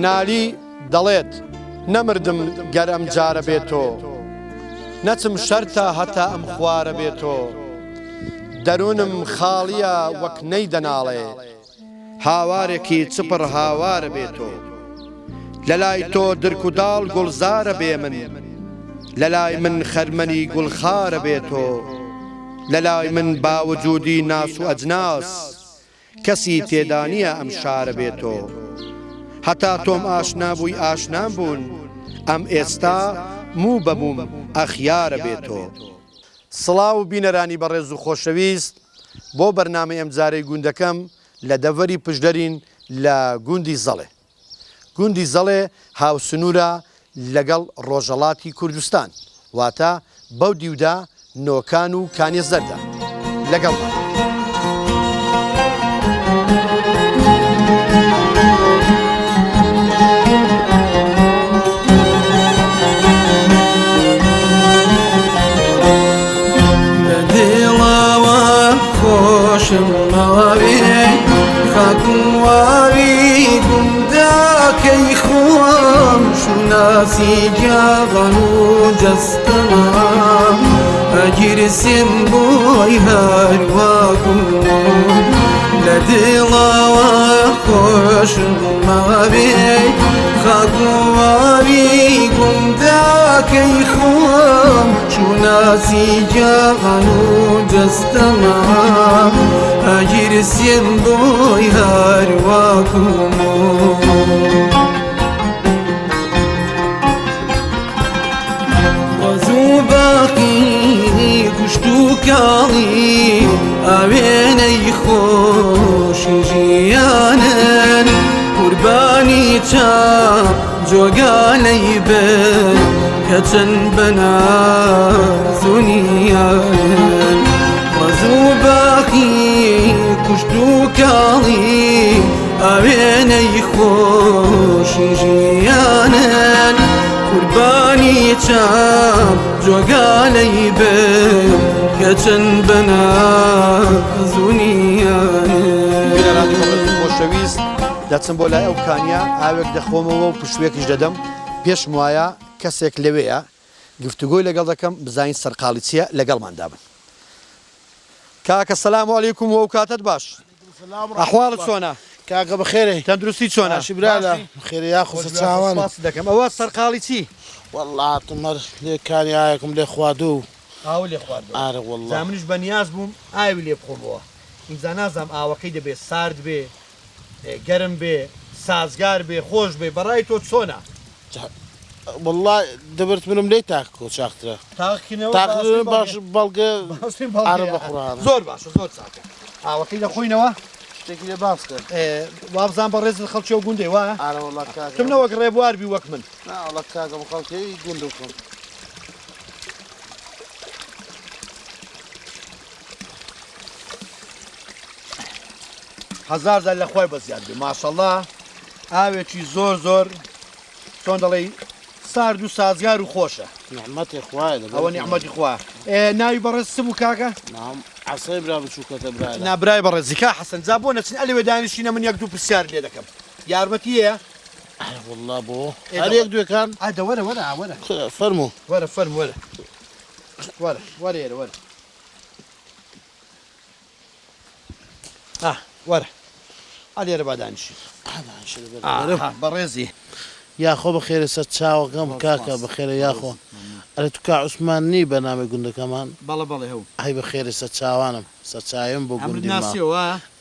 نالی دەڵێت نەمردم گەر ئەم جارە بێتۆ نەچم شەرتە هەتا ئەم خوارە بێتۆ دەروونم خاڵیە وەک نەی دەناڵێ هاوارێکی چپڕ هاوارە بێتۆ لەلای تۆ درک و داڵ گوڵزارە بێ من لەلای من خەرمەنی گوڵخارە بێتۆ لەلای من باوجودی ناس و ئەجناس کەسی تێدا نییە ئەم شارە بێتۆ هەتا تۆم ئاشنا بووی ئاشنام بوون ئەم ئێستا موو بەبووم ئەخیارە بێتۆ. سڵاو و بینەرانی بەڕێز و خۆشەویست بۆ بەرنامەی ئەم جارەی گوندەکەم لە دەڤەری پشدەرین لە گوندی زەڵێ. گوندی زەڵێ هاوسنوورە لەگەڵ ڕۆژهەڵاتی کوردستان واتە بەو دیودا نۆکان و کانێ زەردە لەگەڵ ناسي جاغن وجستنا أجر سنبوي هارواكم لديلا وخوش ما بي خاكواريكم ذاك يخوم شو ناسي جاغن وجستنا أجر سنبوي هارواكم كاڵی ئاوێنەی خۆشی ژیانن قوربانی چاو جۆگانەی بن کە چەند بەنازونیانن ڕەز و باقی کوشت و کاڵی ئاوێنەی خۆشی ژیانن قوربانی چاو جۆگانەی بن کە چەند بەنازونیانن. خۆشەویست دەچم بۆ لای ئەو کانیا ئاوێک دەخۆمەوە و پشوێکیش دەدەم پێشم وایە کەسێک لەوەیە گفتوگۆی لەگەڵ دەکەم بزانین سەرقاڵی چییە لەگەڵماندا بن. کاکە سەلام عەلەیکوم و کاتت باش ئەحواڵت چۆنە؟ کاکە بەخێرەی تەندروستی چۆنە؟ باشی برادە خێرە یاخۆسە چاوانە دەکەم ئەوە سەرقاڵی چی؟ وەڵڵا تمەر لێ کانیایەکم لێ خواردوو ئاو لێ خواردووە ئارە وەڵڵا زامنیش بەنیاز بووم ئاوی لێ بخۆمەوە ئینجا نازانم ئاوەکەی دەبێت سارد بێ گەرم بێ سازگار بێ خۆش بێ بەڕای تۆ چۆنە؟ وەڵڵا دەبێت منم لێی تاکۆ چاکترە تاقیکردن باش بەڵگە ئارە بەخوڕانە زۆر باشە زۆر چاکە ئاوەکەی دەخۆینەوە شتێکی لێ باس کرد وابزان بە ڕێز خەڵکی و گوندەی وایە؟ ئارە وەڵڵا کاکە تم نەوەک ڕێبوار بی وەک من وەڵڵا کاکە بە خەڵکەی گوندە بکەم هەزار جار لە خۆی بەزیاد بێ ماشەڵڵا ئاوێکی زۆر زۆر چۆن دەڵێ سارد و سازگار و خۆشە نعمەتی خوایە ئەوە نیعمەتی خوا ناوی بەڕێز چ بوو کاکە؟ عەسەی برا بچووکەتە برایە نابرای بەڕێزی کا حەسەن جا بۆ نەچین ئەلێوێ دانیشتینە من یەک دوو پرسیار لێ دەکەم یارمەتی هەیە؟ وەڵڵا بۆ هەر یەک دوێکان ئادە وەرە وەرە وەرە فەرموو وەرە فەرم وەرە وەرە وەرێرە وەرە وەرە ئەلێرە با دانیشی بەڕێزی یاخۆ بەخێرە سەر چاوەکەم کاکە بەخێرە یاخۆ ئەرێ تو کا عوسمانی بەنامەی گوندەکەمان بەڵێ بەڵێ هەوو هەی بەخێرە سەر چاوانم سەر چاوم بۆ گوندی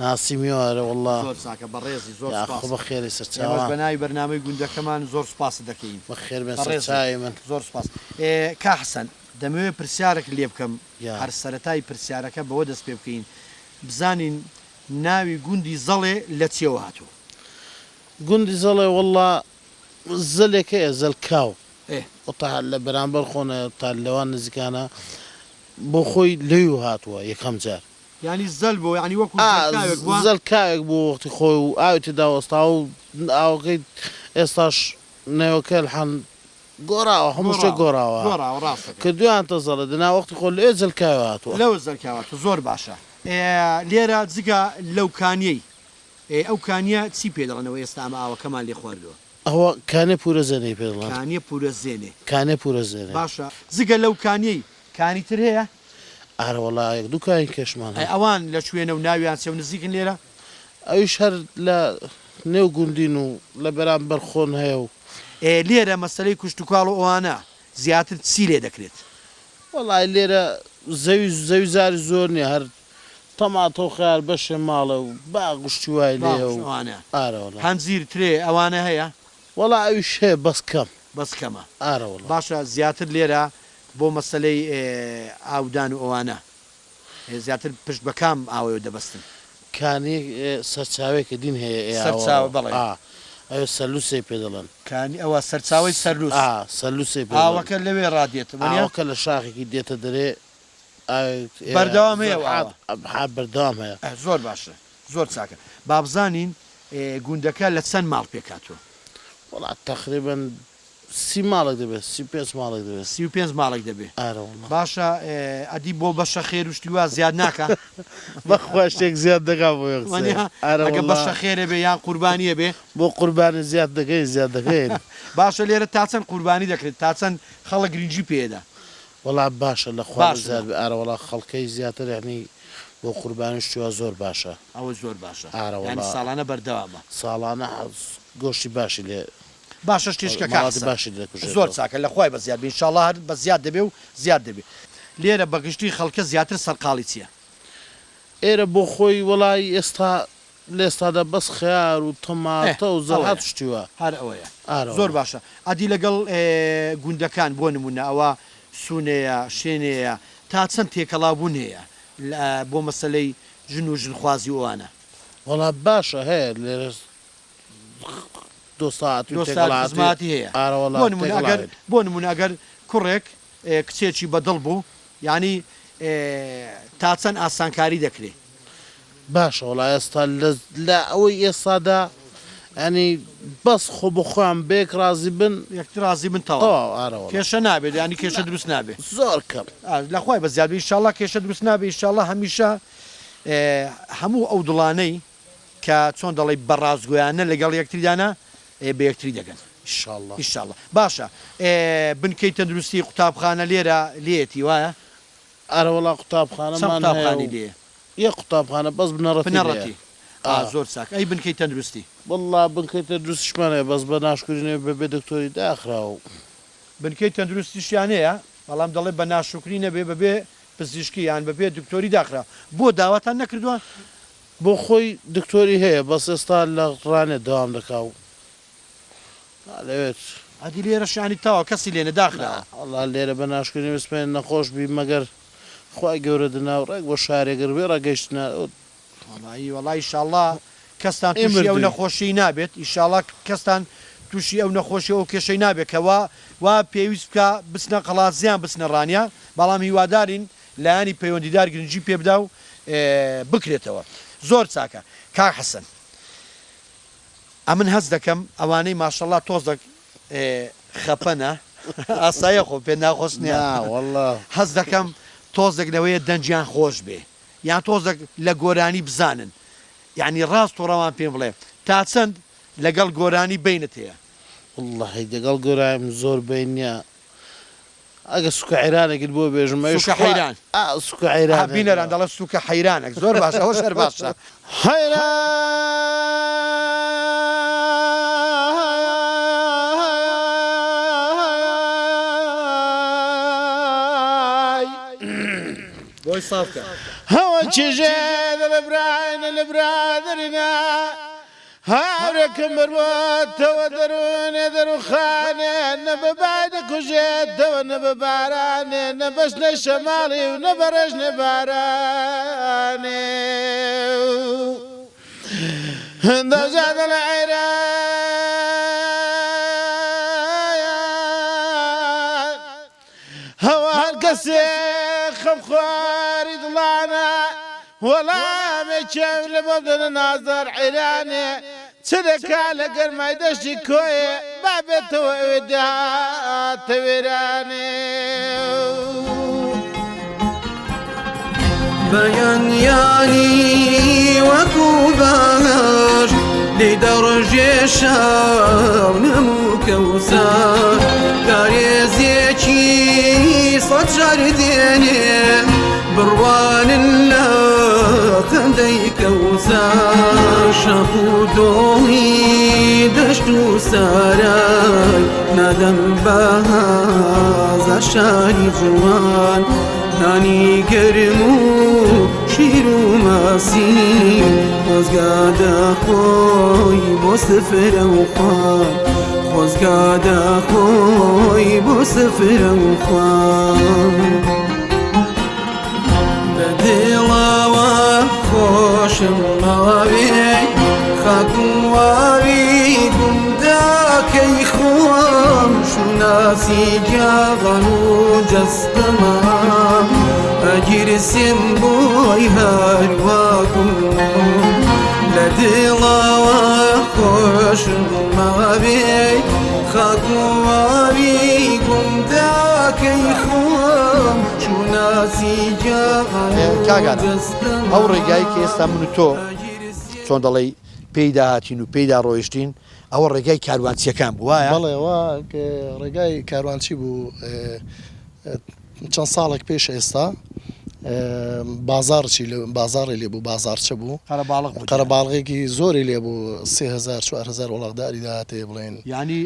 ناسیمیوەرە وەڵڵا زۆر چاکە بەڕێزی زۆر یاخۆ بەخێرە سەر ئێوەش چاوان بەناوی بەرنامەی گوندەکەمان زۆر سوپاس دەکەین بەخێر بێن سەر چاوی من زۆر سوپاس کا حەسەن دەمەوێت پرسیارێک لێ بکەم هەر سەرەتای پرسیارەکە بەوە دەست پێ بکەین بزانین ناوی گوندی زەڵێ لە چێوە هاتووە؟ گوندی زەڵێ وەڵڵا زەلێکەیە زەلکاو تا لە بەرامبەر خۆنە تا لەوان نزیکانە بۆ خۆی لێو هاتووە یەکەم جار ینی زەل بۆ ینی وەکو زەلکاوێک بۆ وەختی خۆی و ئاوی داوەستا و ئاوەکەی ئێستاش نێوەکە هەن گۆڕاوە هەموو شتێک گۆڕاوە کە دویانتە زەڵە دنا وەختی خۆ لێ زەلکاوی هاتووە لەوە زەلکاواتە زۆر باشە لێرە جگە لەو کانیەی ئەو کانیا چی پێ دەڵێنەوە ئێستا ئەمە ئاوەکەمان لێ خواردووە؟ ئەوە کانێ پورە زێنەی پێ دەڵێن کانیە پورە زێنێ کانێ پورە زێنێ باشە زگە لەو کانیەی کانی تر هەیە ئارەوەڵا یەک دوو کانی کێشمان ئەوان لە شوێنە و ناویان سێ و نزیکن لێرە ئەویش هەر لە نێو گوندین و لە بەرامبەر خۆن هەیە و لێرە مەسلەی کوشتتوکاڵ و ئەوانە زیاتر چی لێ دەکرێت وەڵای لێرە زەوی زاری زۆر نیە هەر تەماتۆ خیار بەشێ ماڵە و باگشتی وای لێ و ئارەوەڵا هەنجیر ترێ ئەوانە هەیە وەڵا ئەویش هەیە بەس کەم بەس کەمە ئارەوەڵا باشە زیاتر لێرە بۆ مەسلەی ئاودان و ئەوانە زیاتر پشت بەکام ئاوەوە دەبەستن کانی سەرچاوێکە دین هەیە سەرچاوە بەڵێ ئەوێ سەلووسێ پێ دەڵێن کانی ئەوە سەرچاوی سەرلووس سەلووسێ ئاوەکە لەوێ ڕادێت ئاوەکە لە شاخێکی دێتە دەرێ بەردەوام هەیە بەردەوام هەیە زۆر باشە زۆر چاکە بابزانین گوندەکە لە چەند ماڵ پێکاتەوە وڵات تقریبن 30 ماڵێک دەبێت 35 ماڵێک دەبێت 35 ماڵێک دەبێت ئارەوەڵا باشە ئەدی بۆ بەشە خێر وشتی وا زیاد ناکە بەخوا شتێک زیاد دەگا بۆ ئەگە بەشە خێرە بێ یان قوربانیە بێ بۆ قوربانی زیاد دەگەی زیاد دەگەین باشە لێرە تا چەند قوربانی دەکرێت تا چەند خەڵک گرنگجی پێدا وڵا باشە لە خوا زیاد ئارەوەڵا خەڵکەی زیاتر یعنی بۆ قوربانی شتیوە زۆر باشە ئەوە زۆر باشە ئارەوەڵا ساڵانە بەردەوامە ساڵانە گۆشتی باشی لێ باشە شتێشکە باشی دەکوژێت زۆر چاکە لە خۆی بە زیاد بێ ئینشاڵڵا هەر بە زیاد دەبێ و زیاد دەبێت لێرە بەگشتی خەڵکە زیاتر سەرقاڵی چییە ئێرە بۆ خۆی وڵای ئێستا لێستادا بەس خیار و تەماتە و زەڵات شتیوە هەر ئەوەیە زۆر باشە ئەدی لەگەڵ گوندەکان بۆ نمونە ئەوە سونەیە شوێنەیە تا چەند تێکەڵابوون هەیە بۆ مەسلەی ژن و ژنخوازی ئەوانە وڵا باشە هەیە لێرە دۆستاتی هەیە بۆ نمونە ئەگەر کوڕێک کچێکی بەدڵ بوو ینی تا چەند ئاسانکاری دەکرێت باشە وڵای ئێستا لە ئەوەی ئێستادا ینی بەس خۆ بە خۆیان بێک رازی بن یەکتر رازی بن تەواو کێشە نابێت ینی کێشە دروست نابێت زۆر کەم لەخوای بە زیاد ئینشاڵڵا کێشە دروست نابێت ئینشاڵڵا هەمیشە هەموو ئەو دڵانەی کە چۆن دەڵێ بەڕازگویانە لەگەڵ یەکتریدانە بە یەکتری دەگەن ئینشاڵڵا باشە بنکەی تەندروستی قوتابخانە لێرە لێتی وایە ئارەوەڵا قوتابخانەمانی لێ یە قوتابخانە بەس بنەڕەتی زۆر چاک ئەی بنکەی تەندروستی وڵا بنکەی تەندروستیشمانەیە بەس بە ناشکرینێ بەبێ دکتۆری داخراوە بنکەی تەندروستیشیانەیە بەڵام دەڵێ بە ناشکری نەبێ بەبێ پزیشکی یان بەبێ دکتۆری داخرا بۆ داواتان نەکردووە بۆ خۆی دکتۆری هەیە بەس ئێستا لە ڕانێ داوام دەکاو لەوێت ئەدی لێرە شانی تاوە کەسی لێنە داخرا وڵا لێرە بە ناشکرینی وسپێن نەخۆش بی مەگەر خوای گەورە دناو ڕێک بۆ شارێگەر بێ ڕگەیشتە وەڵای ئینشاڵڵا کەستان تووشی ئەو نەخۆشی نابێت ئینشاڵڵا کەستان تووشی ئەو نەخۆشی ئەو کێشەی نابێتەوە وا پێویست بکە بچنە قەڵازیان بچنە ڕانیا بەڵام هیوادارین لایانی پەیوەندیدار گرنگجی پێ بدا و بکرێتەوە زۆر چاکە کاک حەسەن ئەمن هەست دەکەم ئەوانەی ماشەڵڵا تۆزێک خەپەنە ئاسایە خۆ پێ ناخۆش نییە هەست دەکەم تۆزێکنەوەیە دەنجیان خۆش بێ یان تۆزێک لە گۆرانی بزانن یعنی ڕاست و ڕەوان پێم بڵێ تا چەند لەگەڵ گۆرانی بینت هەیە والله دەگەڵ گۆرایم زۆر بین نییە ئەگە سوکە حیرانێکت بۆ بێژم حیران سوکە حیران بینەران دەڵێ سوکە حیرانێک زۆر باشە ئەوە شەر باشە بۆی ساڵکە هەوە چێژێ لە براینە لە برادرنا هاورێکم بڕوەتەوە دەروونێ دەروخانێ نە بە بای دەکوژێتەوە نە بە بارانێ نە بەش نە شەماڵی و نە بەڕێژ نە بارانێ هەندەژادە لە عێران هەوە هەر کەسێ خەمخواری دڵانە وەڵامێکیان لە بۆ بدەنە نازدار حیرانێ چ دەکا لە گەرمای دەشتی کۆیە با بێتەوە ئەوێ دەهاتە وێرانێ بەیانیانی وەکوو باش لێ درجه شاونم و کوسر کاریزیکی سجر دینه بروان الله خندی کوسر شفو دوی دشت و سرای ندم باز شاری جوان نانی گرمو شیرو ماسی خوزگادا خوی بو سفر و خوان خوزگادا خوی بو سفر و خوان بدلاوا خوشم ماوی خاکم واوی گمدا کی خوام شناسی جاغنو جستما اجر سمبوی هرواکم لدلاوا خوشم ماوی خاکم واوی گمدا کی خوام شناسی جاغنو جستما ئەو ڕێگایی کە ئێستا من و تۆ چۆن دەڵێ پێیدا هاتین و پێیدا ڕۆیشتین ئەوە ڕێگای کاروانچیەکان بوو وایە؟ بەڵێ وا ڕێگای کاروانچی بوو چەند ساڵێک پێش ئێستا بازاڕی لێ بوو بازارچە بوو قەرەباڵغێکی زۆری لێ بوو 3000 4000 وڵاتداری داهاتێ بڵێن یعنی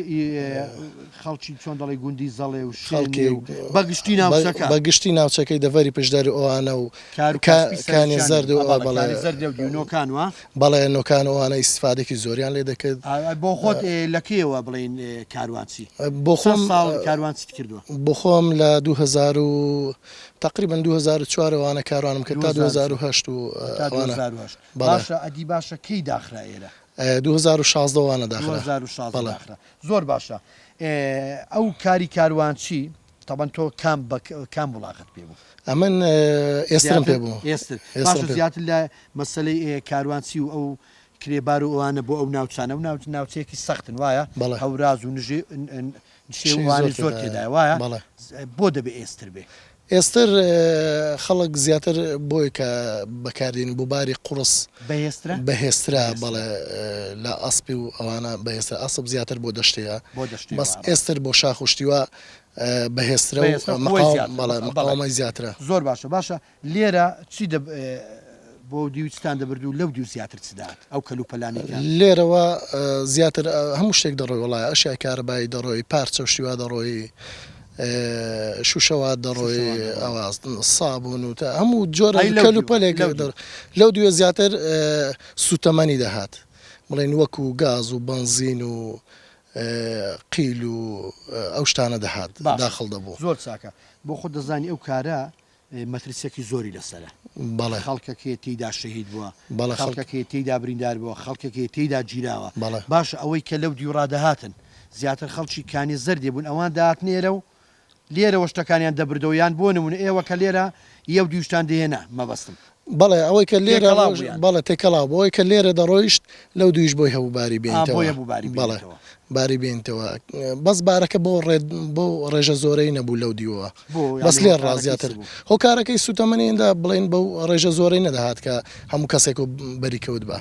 خەڵکی چۆن دەڵێ گوندی زەڵێ و شێنێ و بەگشتی ناوچەکە بەگشتی ناوچەکەی دەڤەری پشداری ئەوانە و کانی زەرد و نۆکان وە بەڵێ نۆکان ئەوانە ئیسفادێکی زۆریان لێ دەکرد بۆ خۆت لەکەیەوە بڵێن کاروانچی بۆ خۆم ساڵ کاروانچیت کردووە بۆ خۆم لە 2000 و تقریبا 2004 وانە کاروانم کرد تا 2008 و باشە ئەدی باشە کەی داخرا ئێرە 2016 وانە داخرا زۆر باشە ئەو کاری کاروانچی تەبەن تۆ کام وڵاقت پێ بوو ئەمن ئێسترم پێ بوو باشە زیاتر لە مەسەلەی کاروانچی و ئەو کرێبار و ئەوانە بۆ ئەو ناوچانە و ناوچەیەکی سەختن وایە هەوراز و نشێوانی زۆر تێدای وایە بۆ دەبێ ئێستر بێ ئێستر خەڵک زیاتر بۆی کە بەکاردێنی بۆ باری قوڕس بەهێسترا بەڵێ لە ئەسپی و ئەوانە بەهێسترا ئەسب زیاتر بۆ دەشتەیە بەس ئێستر بۆ شاخشتیوە بەهێسترە مەقاومەی زیاترە زۆر باشە لێرە چی بۆ دیویستان دەبرد و لەو دیو زیاتر چدات ئەو کەلوپەلانی لێرەوە زیاتر هەموو شتێک دەڕۆی وڵایە ئەشیای کارەبایی دەڕۆی پارچە شتیوا دەڕۆی شوشەوات دەڕۆی ئەواز سابوون و تا هەموو جۆرە کەلوپەلێک لەو دوێ زیاتر سوتەمەنی دەهات بڵێن وەکو گاز و بنزین و قیل و ئەو شتانە دەهات داخڵ دەبوو زۆر چاکە بۆ خۆ دەزانی ئەو کارە مەترسیەکی زۆری لەسەرە بەڵێ خەڵکەکێ تێیدا شەهید بووە خەڵکەکێ تێیدا بریندار بووە خەڵکەکێ تێیدا گیراوە باش ئەوەی کە لەو دیوڕادەهاتن زیاتر خەڵکی کانی زەردێ بوون ئەوان داهاتنێرە و لێرەوە شتەکانیان دەبردەوەیان بۆ نمونە ئێوە کە لێرە یەو دیوشتان دێنا مەبەستم بەڵێ ئەوەی کە لێرە بەڵێ تێکەڵاو بۆی کە لێرە دەڕۆیشت لەو دویش بۆی هەبوو باری بێنەوە بەڵێ باری بێنتەوە بەس بارەکە بۆ ڕێژە زۆرەی نەبوو لەو دیوەوە بەس لێر ڕازیاتر هۆکارەکەی سوتەمەنیدا بڵێن بەو ڕێژە زۆرەی نەدەهات کە هەموو کەسێک و بەریکەوت بە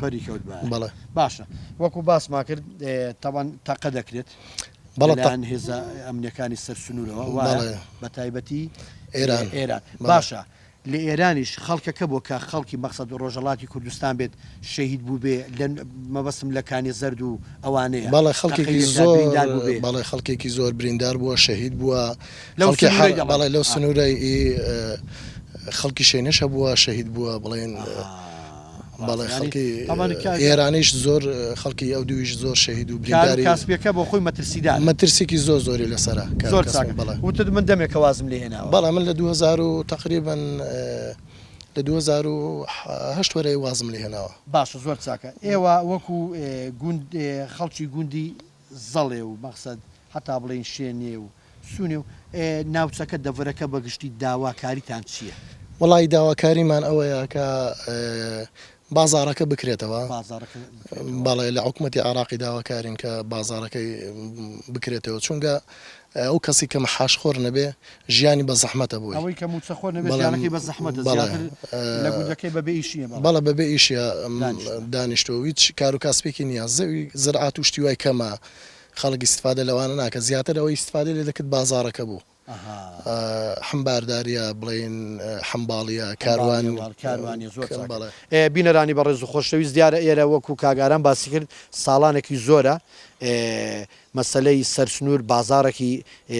بەڵێ باشە وەکو باسما کرد تەوان تاقە دەکرێت بەڵێن هێزە ئەمنیەکانی سەر سنوورەوە بە تایبەتی ئێران باشە لە ئێرانیش خەڵکەکە بۆ کە خەڵکی مەقسەد ڕۆژەڵاتی کوردستان بێت شەهید بوو بێ مەبەستم لە کانی زەرد و ئەوانەیە بەڵێ خەڵکێکی زۆر بەڵێ خەڵکێکی زۆر بریندار بووە شەهید بووە بەڵێ لەو سنوورەی خەڵکی شوێنەشە بووە شەهید بووە بڵێن بەڵێ خەڵکی ئێرانیش زۆر خەڵکی ئەو دویش زۆر شەهید و برینداری کاسپیەکە بۆ خۆی مەترسیدا مەترسێکی زۆری لەسەرە زۆر وتت من دەمێکە وازم لێ هێناوە بەڵێ من لە 2000 و تقریبا لە 2008 وەرەی وازم لێ هێناوە باشە زۆر چاکە ئێوە وەکو خەڵکی گوندی زەڵێ و مەقسەد هەتا بڵێن شوێنێ و سوونێ و ناوچەکە دەڤەرەکە بەگشتی داواکاریتان چییە؟ وڵی داواکاریمان ئەوەیە کە بازارەکە بکرێتەوە بەڵێ لە حکوومەتی عراقی داواکارین کە بازارەکەی بکرێتەوە چونکە ئەو کەسی کە مەحاشخۆر نەبێ ژیانی بە زەحمەتە بووی ئەوەی کە موچەخۆر نەبێ ژیانەکەی بە زەحمەتە لە گوندەکەی بەبێ ئیشیە بەڵە بەبێ ئیشیە دانیشتەوە هیچ کار و کاسبێکی نییە زەوی زراعات و شتی وای کەمە خەڵک ئیسفادە لەوانە ناکە زیاتر ئەوەی ئیسفادە لێ دەکرد بازارەکە بوو حمبارداریە بڵێن حمباڵیە کاروانی زۆر بینەرانی بە ڕێز و خۆشەویست دیارە ئێرە وەکو کاگاران باسی کرد ساڵانێکی زۆرە مەسلەی سەرسنوور بازارێکی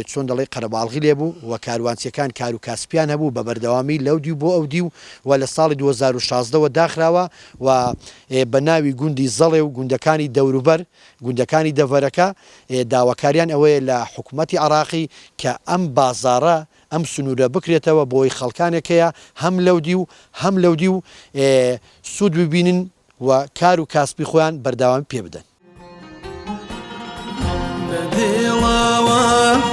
چۆن دەڵێ قەرەباڵغی لێبوو و کاروانچیەکان کار و کاسپیان هەبوو بە بەردەوامی لەو دی بۆ ئەو دی و لە ساڵی 2016ەوە داخراوە و بە ناوی گوندی زەڵێ و گوندەکانی دەوروبەر گوندەکانی دەڤەرەکە داواکاریان ئەوەیە لە حکوومەتی عراقی کە ئەم بازارە ئەم سنوورە بکرێتەوە بۆی خەڵکانێکەیە هەم لەو دی و هەم لەو دی و سوود ببینن و کار و کاسبی خۆیان بەرداوامی پێ بدەن. دڵەوە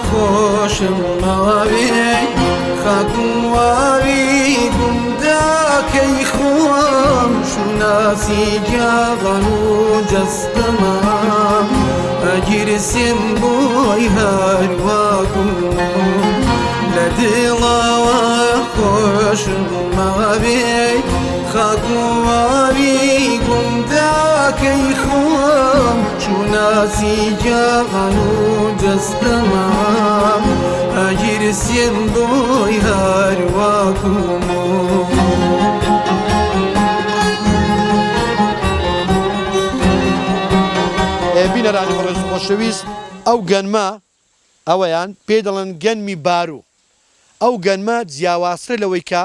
خۆشم ماوێ خاکوواوی گوندەکەی خۆم شوناسی جاغان و جەستەمە ئەگیرسێن بۆی هەروەکوم لە دڵەوە خۆشم ماوێ خاکوواوی گوندەکەی خۆم شوناسی جاغان و جەستەمە ئەگیرسێن بۆی هەروەکوم بینەرانی بەڕێز و خۆشەویست ئەو گەنمە ئەوەیان پێ دەڵێن گەنمی بارو ئەو گەنمە جیاوازترە لەوەی کە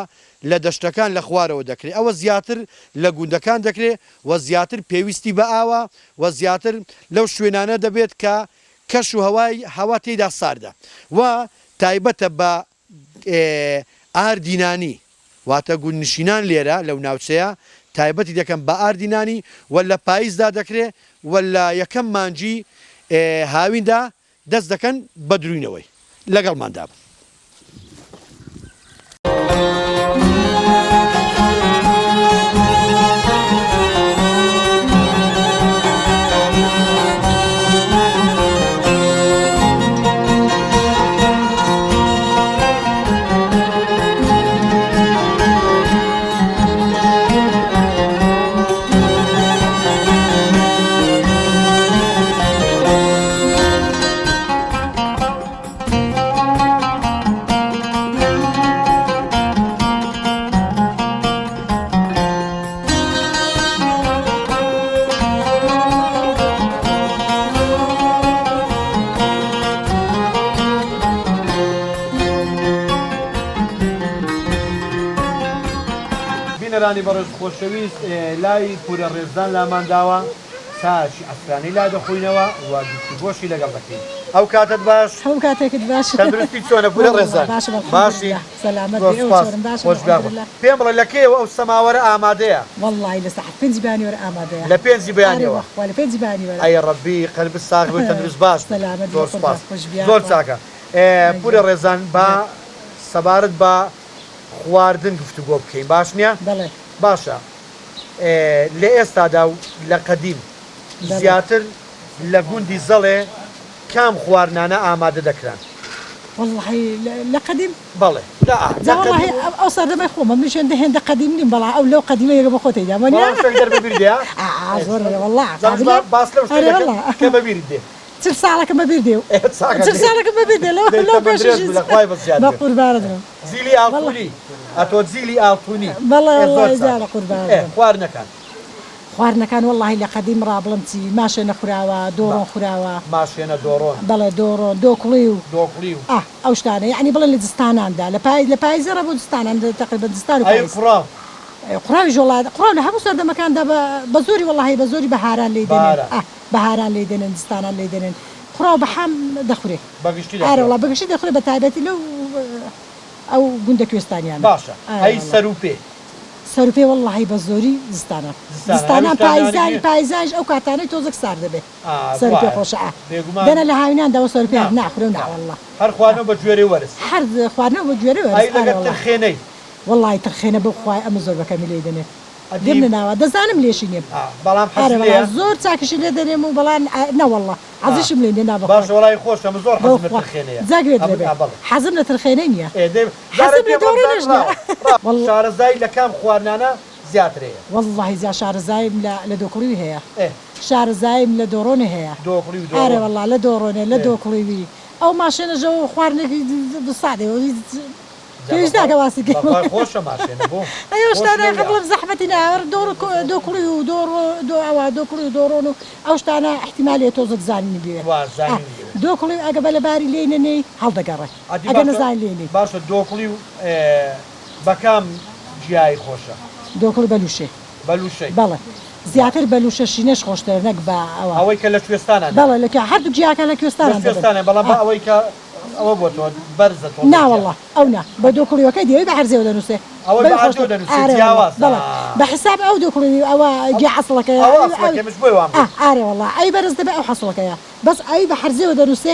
لە دەشتەکان لە خوارەوە دەکرێت ئەوە زیاتر لە گوندەکان دەکرێت و زیاتر پێویستی بە ئاوە و زیاتر لەو شوێنانە دەبێت کە کەش و هەوا تێیدا ساردە و تایبەتە بە ئاردینانی واتە گوندنشینان لێرە لەو ناوچەیە تایبەتی دەکەم بە ئاردینانی و لە پاییزدا دەکرێت و لە یەکەم مانجی هاویندا دەست دەکەن بە دروینەوەی لەگەڵماندا بن. بینەرانی بەڕێز خۆشەویست لای پورە ڕێزدان لامانداوە ساشی ئەفرانی لا دەخۆینەوە و گفتوگۆشی لەگەڵ دەکەین. ئەو کاتت باش هەموو کاتێکت باش تەندروستی چۆنە پورە ڕێزدان باشی پێم بڵێ لە کێوە ئەو سەماوەرە ئامادەیە؟ وەڵڵی لە سەعات 5 بانیوەرە ئامادەیە لە 5 بانیەوە لە 5 بانیوەرە ئەی ڕەبی قەلبت ساغ بێت تەندروست باش زۆر سوپاس زۆر چاکە. پورە ڕێزدان با سەبارەت بە خواردن گفتوگۆ بکەین باش نییە؟ بەڵێ باشە لە ئێستادا و لە قەدیم زیاتر لە گوندی زەڵێ کام خواردنانە ئامادە دەکران؟ والله لە قەدیم بەڵێ ئەو سەردەمای خۆمە منشێن هێندە قەدیم نیم بەڵا ئەو لەو قەدیمە یەکە بە خۆتی دەبیردێ باس لەو بەبیری دێ چل ساڵەکە بەبیر دێ چل ساڵەکە بەبیر دێ لەو پێش بە قوربانت زیلی ئاڵتوونی ئەتۆ زیلی ئاڵتوونی بەڵێ قوربان خواردنەکان خواردنەکان وەڵڵاهی لە قەدیم ڕابڵم چی ماشێنە خوراوە دۆڕۆن خوراوە ماشێنە دۆڕۆن بەڵێ دۆڕۆن دۆکڵی و دۆکڵی و ئەو شتانە یعنی بڵێن لە دستاناندا لە پاییزەڕە بۆ دستانان تقریبا دستان و پاییز قوڕاوی ژۆڵات قوڕاو لە هەموو سەردەمەکاندا بە زۆری وەڵڵاهی بە زۆری بەهاران لێ دێنن بەهاران لێ دێنن دستانان لێ دێنن قوڕاو بە حەم دەخورێ ئارە وڵا بەگشتی دەخورێ بە تایبەتی لەو ئەو گوندە کوێستانیان باشە ئەی سەروپێ سەروپێ وەڵڵاهی بە زۆری زستانە زستانان پاییزانش ئەو کاتانەی تۆزێک سار دەبێت سەروپێ خۆشە دەنە لە هاوینانداوە سەروپێ ناخورێ و ناوەڵڵا هەر خواردنەوە بە گوێرەی وەرز هەر خواردنەوە بە گوێرەی وەرز ترخێنەی وەڵڵای ترخێنە بۆ خوای ئەمە زۆر بەکەمی لێ دێنێت دێمە ناوە دەزانم لێشی نێم بەڵام حەزم زۆر چاکیشی لێ دەرێم و بەڵام نەوەڵڵا عەزیشم لێ نێ نابە باش وڵای خۆشم زۆر حەزم لە ترخێنەیە جاگوێت لێبێ حەزم لە ترخێنەی نییە حەزم لە دۆڕێنەش نییە شارەزای لە کام خواردنانە زیاترەیە والله زیاد شارەزایم لە دۆکڵی هەیە شارەزایم لە دۆڕۆنێ هەیە ئارێ والله لە دۆڕۆنێ لە دۆکڵیوی ئەو ماشێنەژەوە خواردنێکی سادەوە پێویست ناکە واسی خۆشە ماشێنە بۆ ئەو شتانە قبڵم زەحمەتی ناوەڕ دۆکڵی و ئەوە دۆکڵی و دۆڕۆن و ئەو شتانە احتیمالێت تۆ زانینی بێ دۆکڵی ئەگە بە لەباری لێنەنەی هەڵدەگەڕێ ئەگە نەزان لێنێ باشە دۆکڵی و بەکام ژیایی خۆشە دۆکڵی بەلوشێ بەلوشەی بەڵێ زیاتر بەلوشە شینەش خۆشتر نەک بە ئەوەی کە لە کوێستانە بەڵێ لەکە هەردوو جیاکە لە کوێستانە بەڵام بە ئەوەی کە ئەوە بۆ تۆ بەرزە تۆ ناوەڵڵا ئەو نا بە دۆکڵیەکەی دەوێت بە هەرزێوە دەنووسێ ئەوەی بە هەرزێوە دەنووسێ جیاواز بەڵێ بە حساب ئەو دۆکڵی ئەوە گیا حەسڵەکەی ئارێ وەڵڵا ئەی بەرز دەبێ ئەو حەسڵەکەیە بەس ئەی بە هەرزێوە دەنووسێ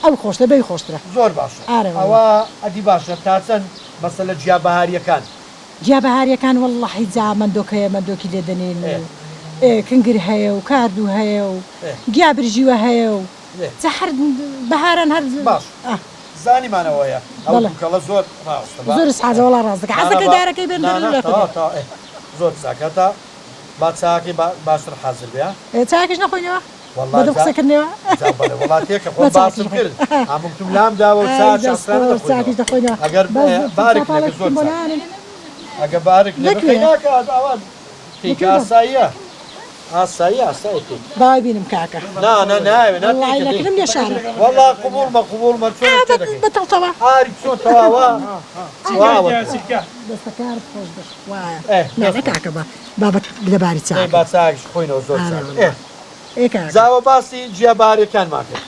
ئەو خۆشتە بەی خۆشترە زۆر باشە ئەوە ئەدی باشە تا چەند مەسەلە جیا بەهاریەکان جیا بەهاریەکان وەڵڵاحی جا مندۆکەیە مندۆکی لێ دەنێن کنگر هەیە و کاردوو هەیە و گیا برژیوە هەیە و هەر بەهاران هەر باش زانیمانەوەیە ئەوکەڵە زۆر زۆر سحازەوەڵا ڕاستەکە حەزەکە دارەکەی بێن زۆر چاکەتە با چاکی باشتر حەزر بێ چاکیش نەخۆینەوە بەدە قسەکردنەوە وڵاتێکە خۆ باسم کرد ئامتم لام داوە و چاکیش دەخۆینەوە ئەگەر بارێک زۆر ئەگە بارێک ناکات ئاوان ئاساییە ئاسایی باوای بینم کاکە ناوێنەکەم لێ شارە وەڵا قبولمە قبولمە بەتەڵتەوە ئاری چۆن تەواوە دەستەکار خۆش وایە ناوە کاکە بە بابەت لەباری چاک با چاکش خۆینەوە زۆر زاوە باسی جیابارەکان ماکرد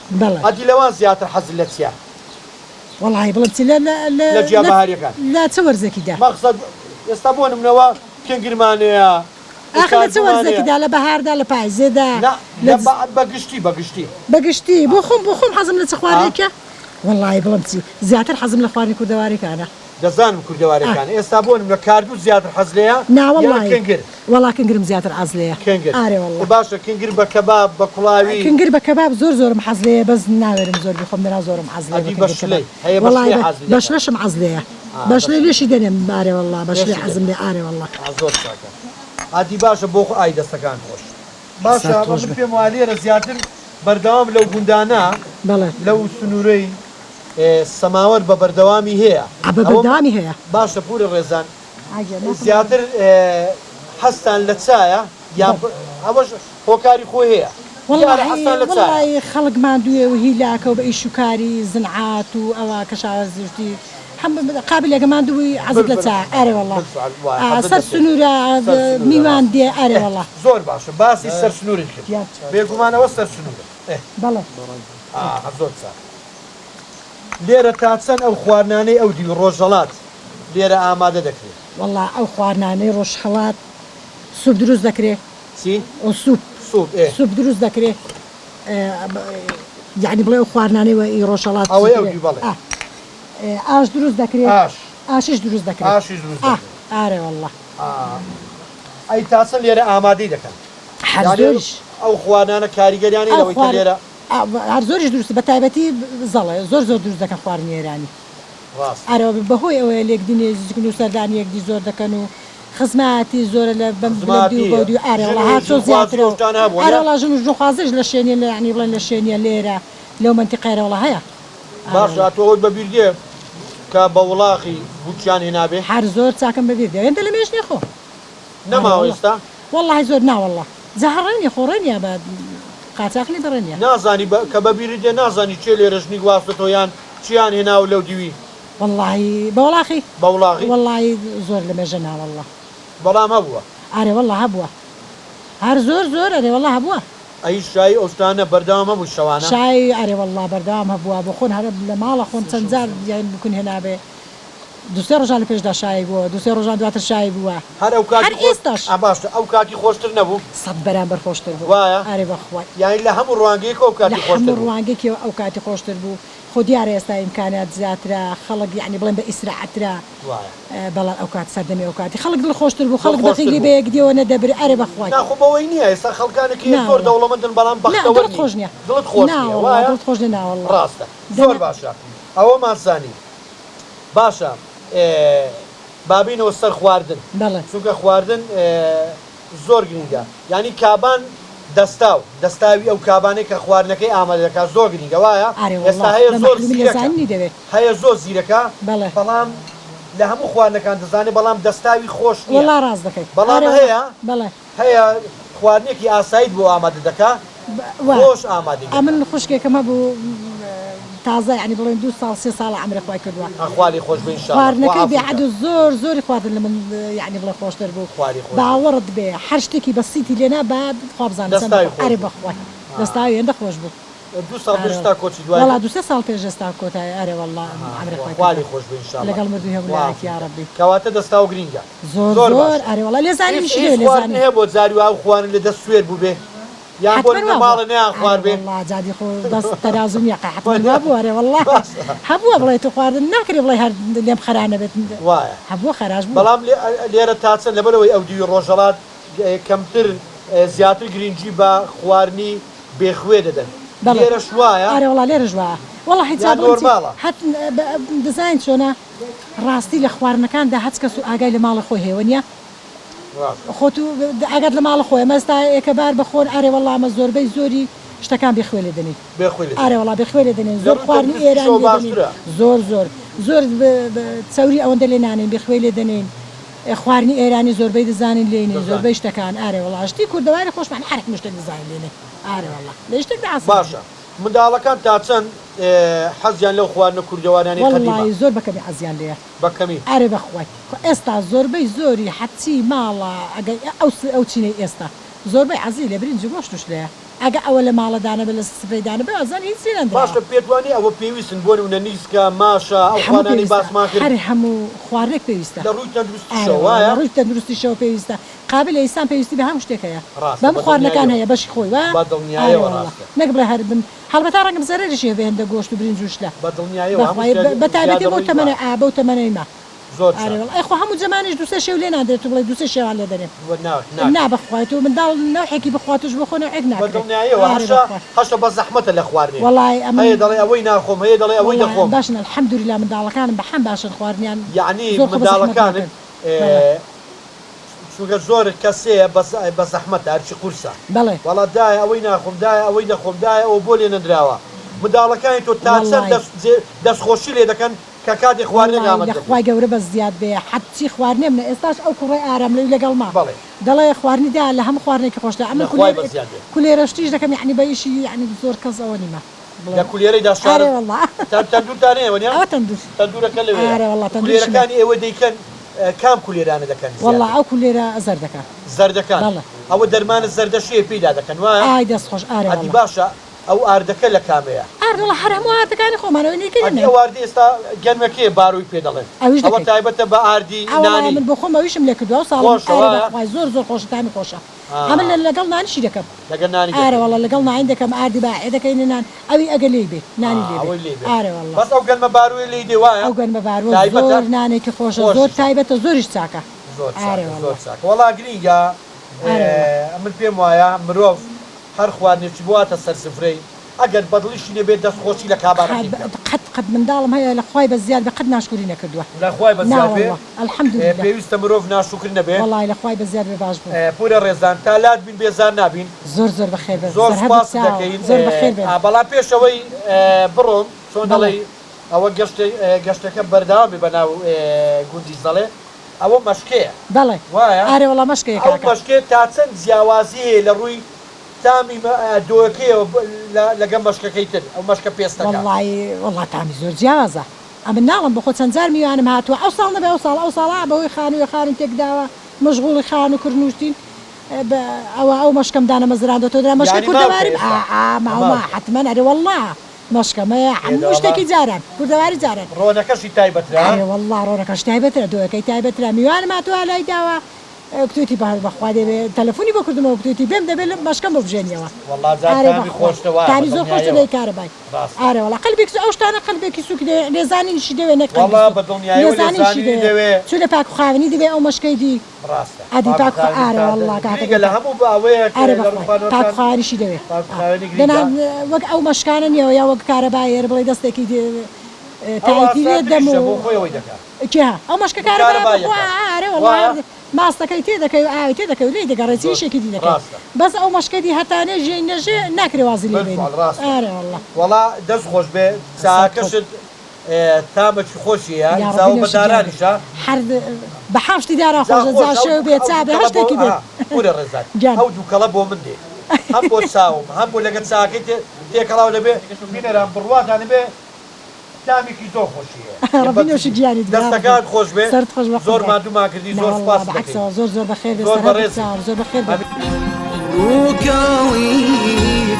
ئەدی لەوان زیاتر حەزر لە چیە وەڵی بڵم چ لە جیابارەکان لا چه وەرزێکیدا مەقسەد ئێستا بۆ نمونەوە کنگرمانەیە ئاخر لە چه وەرزێکیدا لە بەهاردا لە پایزێدا بەگشتی بۆ خۆم حەزم لە چ خوارێکە وەڵی بڵم چی زیاتر حەزم لە خواردنی کوردەوارەکانە دەزانم کوردەوارەکان ئێستا بۆ لە کاردوو زیاتر حەز لەیە ناوەڵی وەڵا کنگرم زیاتر حەز لەیە ئارێ وەڵڵا باشە کنگر بە کەباب بە کوڵاوی کنگر بە کەباب زۆرم حەز لەیە بەس ناوێرم زۆر بخۆم نرا زۆرم حەز لێ بەشلەشم حەز لەیە بەشلێ لێشی دەنێم ئارێ وەڵڵا بەشلێ حەزم لێ ئارێ وەڵڵا زۆر چاکە ئادی باشە بۆ ئای دەستەکان خۆش باشە پێم وایە لێرە زیاتر بەردەوام لەو گوندانە لەو سنوورەی سەماوەر بە بەردەوامی هەیە بەردەوامی هەیە باشە پوری ڕێزان زیاتر هەستان لە چایە یان ئەوەش هۆکاری خۆی هەیە وەڵی خەڵک مادوێ و هیلاکە و بە ئیشوکاری زنعات و ئەوە کەشاوەزیشتی قابل لەگەماندووی عەزت لە چا ئارێ وەڵڵا سەر سنوورە میوان دێ ئارێ وەڵڵا زۆر باشە باسی سەر سنووری کرد بێگومانەوە سەر سنوورە بەڵێ زۆر چاک لێرە تا چەند ئەو خواردنانەی ئەو دی ڕۆژهەڵات لێرە ئامادە دەکرێت وەڵڵا ئەو خواردنانەی ڕۆژهەڵات سوپ دروست دەکرێت ئەو سوپ دروست دەکرێت یعنی بڵێ ئەو خواردنانەی وە ڕۆژهەڵات ئاش دروست دەکرێت ئاشش دروست دەکرێت ئارێ وەڵڵا ئەی تا چەند لێرە ئامادەی دەکەن ئەو خواردنانە کاریگەریانی لەوەی کە لێرە هەر زۆریش دروست بە تایبەتی زەڵێ زۆر دروست دەکەن خواردنی ئێرانی ئارەوە بەهۆی ئەوەیە لێکدینێ زیکن و سەردانیەکدی زۆر دەکەن و خزمەتی زۆرە لە بەمبلەدی و بەودی و ئارێوڵا هاتۆ زیاترەوە ئارێوڵا ژن و ژوخوازش لە شوێنێ لە یعنی بڵێن لە شوێنیە لێرە لەو منتیقەیەوەڵا هەیە باش هاتۆ بەبیر دێ کە بە وڵاقی بوتیان هێنابێ هەر زۆر چاکەم بەبیر دێ ئێندە لە مێژنی خۆ نەماوە ئێستا وەڵڵاهی زۆر ناوەڵڵا جەهەڕێنی خۆڕێنیە بە قاچاقلی بڕێنیە نازانی کە بەبیری دێ نازانی چێ لێرەژنی گواستۆیان چیان هێناو لەو دیوی واللهی بە وڵاخی وەڵڵی زۆر لە مێژە ناوەڵڵا بەڵام هەبووە ئارێ وەڵڵا هەبووە هەر زۆر ئەرێ وەڵڵا هەبووە ئەی شای ئەوستانە بەردەوام هەبوو شەوانە شای ئارێ وەڵڵا بەردەوام هەبووە بۆ خۆن هەرە لە ماڵە خۆن چەند جار یان بکون هێنابێ دوسێ ڕۆژان لە پێشدا شای بووە دوسێ ڕۆژان دواتر شای بووە هەر ئەو کاتی ئێستاش باشە ئەو کاتی خۆشتر نەبوو سەد بەرامبەر خۆشتر بوو وایە ئارێ بەخوای یانی لە هەموو ڕوانگەیەک ئەو کاتی خۆشتر بوو ڕوانگەیەکی ئەو کاتی خۆشتر بوو خۆ دیارە ئێستا ئیمکانات زیاترە خەڵک یعنی بڵێن بە ئیسراعەترە بەڵام ئەو کات سەردەمی ئەو کاتی خەڵک دڵخۆشتر بوو خەڵک دەخیلی بە یەک دیەوە نەدەبر ئەرێ بەخوای ناخۆبەوەی نییە ئێستا خەڵکانێکی زۆر دەوڵەمەندن بەڵام بەختەوەر دڵت خۆش نییە دڵت خۆش نییە دڵت خۆش نییە والله ڕاستە زۆر باشە ئەوە مازانی باشە بابینەوە سەر خواردن چونکە خواردن زۆر گرنگە یعنی کابان دەستاوی ئەو کابانەی کە خواردنەکەی ئامادە دەکات زۆر گرنگە وایە ئێستا هەیە زۆر هەیە زۆر زیرەکە بەڵام لە هەموو خواردنەکان دەزانێت بەڵام دەستاوی خۆش نییە ڕاست دەکەیت بەڵام هەیە خواردنێکی ئاساییت بۆ ئامادە دەکات خۆش ئامادە من خوشکێکەمە بوو تازە یعنی بڵێن 2 ساڵ 3 ساڵ عمرە خۆی کردووە خواردی خۆش بێ ئینشاءالله خواردنەکەی بێعەد و زۆری خواردن لە من یعنی بڵێ خۆشتر بوو باوەڕت بێ هەر شتێکی بەسیتی لێنا بعد خوا بزانێت ئەرێ بەخوای دەستاوی هێندە خۆش بوو 2 ساڵ پێش تا کۆچی دوای والله 2 ساڵ پێش ئێستا کۆتای ئەرێ والله عمرە خۆی خۆش بێ ئینشاءالله لەگەڵ مردووی هەموو یا ربی کەواتە دەستاو گرینگە زۆر ئەرێ والله لێزانی میشێ لێزانی هەیە بۆ جاری و خواردن لە دەست سوێر بوو بێ یان بۆ ماڵە نەیان خوارد بێ والله جادی خۆ دەست تەرازوم یەقە حتما بوو ئەرێ والله هەبووە بڵێ تو خواردن ناکرێ بڵێ هەر لێم خەرانە بێت وایە هەبووە خەراش بوو بەڵام لێرە تاچەند لەبەرەوەی ئەو دیوی ڕۆژەڵات کەمتر زیاتر گرنگی بە خواردنی بێخوێ دەدەن لێرە شوایە ئەرێ والله لێرە جوایە والله حیجاب حت دەزانین چۆنە ڕاستی لە خواردنەکاندا هەچ کەس و ئاگای لە ماڵە خۆی هێوە نییە خۆ تو ئەگەر لە ماڵە خۆی مەستا ئێکەبار بەخۆن ئەرێ والله ئەمە زۆربەی زۆری شتەکان بێخوێ لێ دەنین ئەرێ والله بێخوێ لێ دەنین زۆر خواردنی ئێرانی زۆر چەوری ئەوەندە لێ نانین بێخوێ لێ دەنین خواردنی ئێرانی زۆربەی دەزانین لێنێ زۆربەی شتەکان ئارێ والله شتی کوردەواری خۆشمان هەرێک شتێک دەزانین لێنێ ئارێ والله لێ شتێک باشە منداڵەکان تا چەند حەزیان لەو خواردنە کوردەوارانی والله زۆر بەکەمی حەزیان لێیە بەکەمی ئارێ بەخوای ئێستا زۆربەی زۆری حەچی ماڵە ئەو چینەی ئێستا زۆربەی حەزی لێ برنج و گۆشتش لێیە ئەگە ئەوە لە ماڵەدانە بە لە سفرەیدانە بە ئەزان هیچ زیرەن باشە پێتوانی ئەوە پێویستن بۆ نمونە نیسکە ماشە ئەو خوانانی باسمان کرد هەر هەموو خواردنێک پێویستە لە ڕووی تەندروستیشەوە وایە ڕووی تەندروستیشەوە پێویستە قابل لە ئیسان پێویستی بە هەموو شتێک هەیە بەم خواردنەکان هەیە بەشی خۆی وایە بەدڵنیاییەوە ڕاستە نەک بڵێ هەر بن هەڵبەتا ڕەنگە بزەرێکی هەبێ هەندە گۆشت و برنج و شتە بەدڵنیاییەوە بەتایبەتی بۆ تەمەنە بەو تەمەنەی ما زۆر ئەخۆ هەموو جەمانیش دوسە شێو لێ نادرێت و بڵێ دوسە شێوان لێ دەرێت نابخوات و منداڵ نەوحێکی بخواتش بۆ خۆ نەوحێک ناکرێت هەشتا بە زەحمەتە لە خواردنی وەڵای ئەمە هەیە دەڵێ ئەوەی ناخۆم هەیە دەڵێ ئەوەی دەخۆم باشن الحەمدولیلا منداڵەکانم بە هەم باشن خواردنیان یعنی منداڵەکانن چونکە زۆر کەسەیە بە زەحمەتە هەرچی قورسە وەڵا دایە ئەوەی ناخۆم دایە ئەوەی دەخۆم دایە ئەو بۆ لێ نەدراوە منداڵەکانی تۆ تاچەند دەستخۆشی لێ دەکەن کە کاتی خواردن خخوای گەورە بە زیاد بێ حەچی خواردنێ منە ئێستاش ئەو کوڕی ئارام لەوی لەگەڵ ما دەڵێ خواردنیدا لە هەموو خواردنێکی خۆشدا ئەمە کولێرەشتیش دەکەم یعنی بە ئیشی یعنی زۆر کەس ئەوە نیمە لە کولێرەی داشار تەندورتانەیە تەندورەکە لەوێ کولێرەکانی ئێوە دەیکەن کام کولێرانە دەکەن والله ئەو کولێرە زەر دەکەن زەردەکان ئەوە دەرمانە زەردەشیە پێدا دەکەن وایە ئای دەست خۆش ئارێ ئەدی باشە ئەو ئاردەکە لە کامەیە ئاردڵە هەر هەموو ئاردەکانی خۆمانەوەی نەکردن ئەواردی ئێستا گەرمەکەی باروی پێ دەڵێن ئەوە تایبەتە بە ئاردی نانی من بۆ خۆم ئەویشم لێ کردووە ساڵ زۆر زۆر خۆشتانی خۆشە ئەمە لەگەڵ نانیشی دەکەم لەگەڵ نانی ئارە وەڵە لەگەڵ نانی دەکەم ئاردی باعێ دەکەین نان ئەوی ئەگە لێ بێ نانی لێ ئارە وەڵە بەس ئەو گەرمە باروی لێ دێ وایە ئەو گەرمە باروە زۆر نانێکی خۆشە زۆر تایبەتە زۆریش چاکە زۆر چاکە وەڵا گرینگە من پێم وایە مرۆڤ هەر خواردنێکی بواتە سەر سفرەی ئەگەر بەدڵیشی نەبێت دەستخۆشی لە کابانەکەی قەت منداڵم هەیە لە خوای بە زیاد بە قەت ناشکوری نەکردووە لە خوای بە زیاد بێ الحەمدولله پێویستە مرۆڤ ناشکر نەبێ وەڵای لە خوای بە زیاد بێ باش بوو پورە ڕێزان تا لات بین بێزار نابین زۆر بەخێر بێ زۆر سپاس دەکەین زۆر بەخێر بێ بەڵام پێشەوەی بڕۆم چۆن دەڵێ ئەوە گەشتەکە بەردەوام بێ بەناو گوندی دەڵێ ئەوە مەشکەیە بەڵێ وایە ئارێ وەڵا مەشکەیە ئەو مەشکێ تا چەند جیاوازی هەیە لە ڕووی تامی دۆکەیەوە لەگەم مەشکەکەی تر ئەو مەشکە پێستەکە وەڵا تامی زۆر جیاوازە ئەمە ناڵم بە خۆ چەند جار میوانم هاتووە ئەو ساڵ نەبێ ئەو ساڵا بەوەی خانووی خانم تێکداوە مەشغوڵی خان و کردنوشتین ئەو مەشکەم دانە مەزراندەوە دەرا مەشکە کوردەواری ماوەما حتمەن ئەرێ وەڵا مەشکەمەیە هەموو شتێکی جاران کوردەواری جاران ڕۆنەکەشی تایبەترا وەڵا ڕۆنەکەش تایبەترە دۆەکەی تایبەترا میوانم هاتووە لای داوە کتێتی بەخوا دەبێ تەلەفۆنی بۆ کردمەوە کتێتی بێم دەبێت باشکەم بۆ بژێنیەوە تانی زۆر خۆشە دەی کارەبای ئارە وڵا قەلبێک ئەو شتانە قەلبێکی سووک لێزانینیشی دەوێ نەزانینیشی دەوێ چ لە پاک خاوێنی دەبێ ئەو مەشکەی دی ئەدی پاک ئارە وڵا کاتێک لە هەموو باوەیە پاک خاوێنیشی دەوێ وەک ئەو مەشکانە نیەوە یا وەک کارەبای بڵێ دەستێکی تایتی لێ دەم ئەو مەشکە کارەبای ماستەکەی تێ دەکەی و ئاوی تێ دەکەوت لێ دەگەڕێتی شێکی دی دەکەیت بەس ئەو مەشکەدی هەتانێ ژێ نەژێ ناکرێ وازی لێ بێنی وەڵا دەست خۆش بێ چاکەشت تامەکی خۆشیە زاو بەدارانیشە هەر بە حەشتی دارا خۆشە جاشێ و بێ چابێ هەشتێکی بێت وەرە ڕێزان ئەو دووکەڵە بۆ من دێ هەم بۆ چاوم هەم بۆ لەگەڵ چاکەی تێکەڵاو دەبێ بینەران بڕواتانە بێ دامێکی زۆر خۆشیە ڕبینەوەشی گیانی دەستەکان خۆش بێ زۆر مادوومان کردی زۆر سپاس زۆر زۆر بەخێر زۆر بەخێر ڕووکاڵی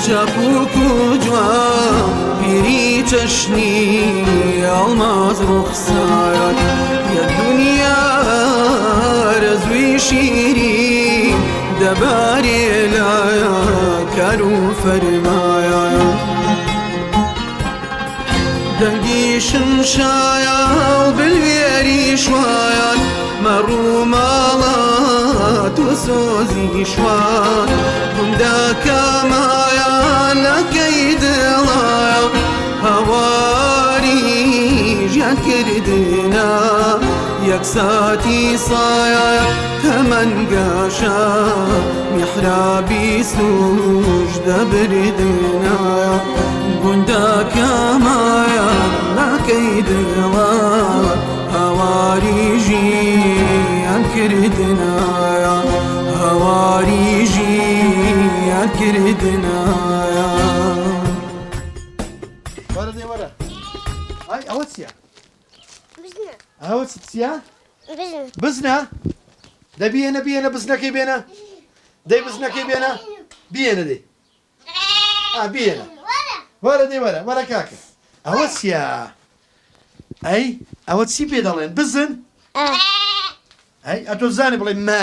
چاپوک و جوان پیری چەشنی ئەڵماز ڕوخسایەت یە دنیا رەزوی شیری دەبارێ لایە کار و فەرمایە دەنگی شمشایە و بلوێری شوایان مەڕوو ماڵات و سۆزی شوان گوندەکە مایان لەکەی دڵایە هەواری ژیان کردنە یەک ساتی سایە تەمەنگەشە میحرابی سوش دەبردنە گوندەکە مایان لەکەی دڵە هەواری ژیان کردنایە هەواری ژیان کردنایە وەرە دێ وەرە ئای ئەوە چییە؟ ئەوە چییە؟ بزنە؟ دەبیێنە بێنە بزنەکەی بێنە دەی بزنەکەی بێنە بێنە دەی بێنە وەرە دێ وەرە وەرە کاکە ئەوە چییە؟ ئەی ئەوە چی پێ دەڵێن بزن؟ ئەی ئەتۆ زانێ بڵێ مە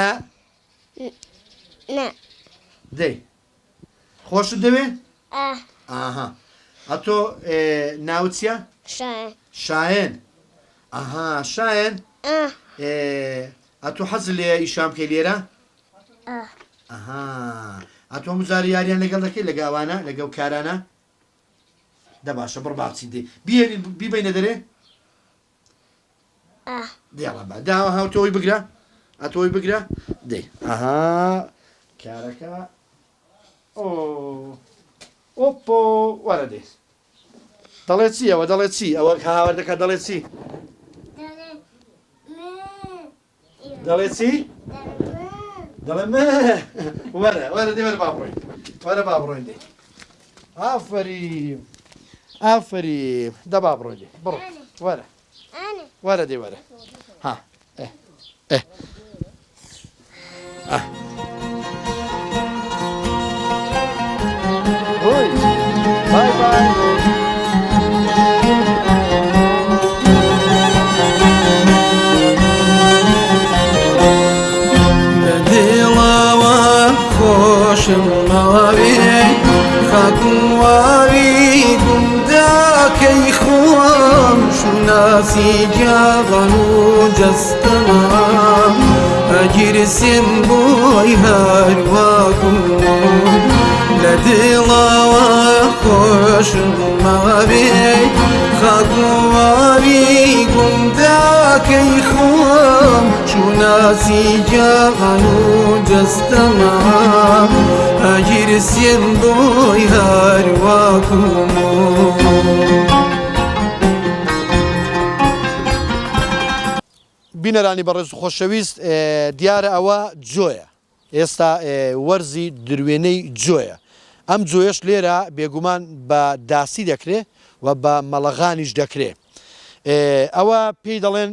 دەی خۆشت دەوێ؟ ئاها ئەتۆ ناوت چییە؟ شایەن ئەها شایەن ئەتۆ حەز لێ ئیشام بکەی لێرە؟ ئەها ئەتۆ مزاری یاریان لەگەڵ دەکەی لەگە ئەوانە لەگەڵ کارانە؟ دە باشە بڕ باچی دێ بیێنین بیبینە دەرێ؟ دێڵە بە داوە هاوتەوەی بگرە ئەتۆی بگرە دێ ئەها کارەکە ئۆپۆ وەرە دێ دەڵێت چی ئەوە دەڵێت چی ئەوە هاوردەکە دەڵێت چی دەڵێت چی دەڵێ مە وەرە وەرە دێ وەرە با بڕۆین وەرە با بڕۆین دێ ئافەریم ئافەریم دە با بڕۆین دێ بڕۆ وەرە وەرە دێ وەرە ها Oi, bye bye. دڵەوە خۆشم ماوێ خاکوواوی گوندەکەی خۆم شوناسی جاغەن و جەستەمە ئەگیرسیم بۆی هەرواکوم لە دڵەوە خۆشم ماوێ خاکوواوی گوندەکەی خۆم شوناسی جاغەن و جەستەمە ئەگیرسیم بۆی هەرواکوم بینەرانی بەڕێز و خۆشەویست دیارە ئەوە جۆیە ئێستا وەرزی دروێنەی جۆیە ئەم جۆیەش لێرە بێگومان بە داسی دەکرێت و بە مەڵەغانیش دەکرێت ئەوە پێی دەڵێن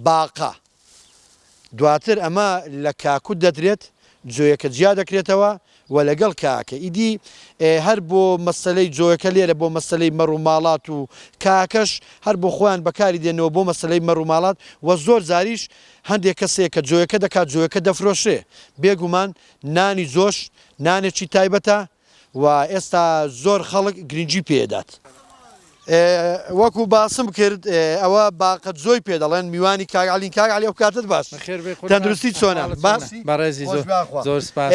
باقا دواتر ئەمە لە کاکوت دەدرێت جۆیەکە جیا دەکرێتەوە و لەگەڵ کاکە ئیدی هەر بۆ مەسلەی جۆیەکە لێرە بۆ مەسلەی مەڕووماڵات و کاکەش هەر بۆ خۆیان بەکاری دێنەوە بۆ مەسلەی مەڕووماڵات و زۆر زاریش هەندێک کەسێک کە جۆیەکە دەکات جۆیەکە دەفرۆشێ بێگومان نانی جۆش نانێکی تایبەتە و ئێستا زۆر خەڵک گرنگی پێدات. وەکو باسم کرد ئەوە باقەت زۆی پێ دەڵێن میوانی کاگالین کاگالی ئەو کاتت باش تەندروستی چۆنە بەڕێزی زۆر سپاس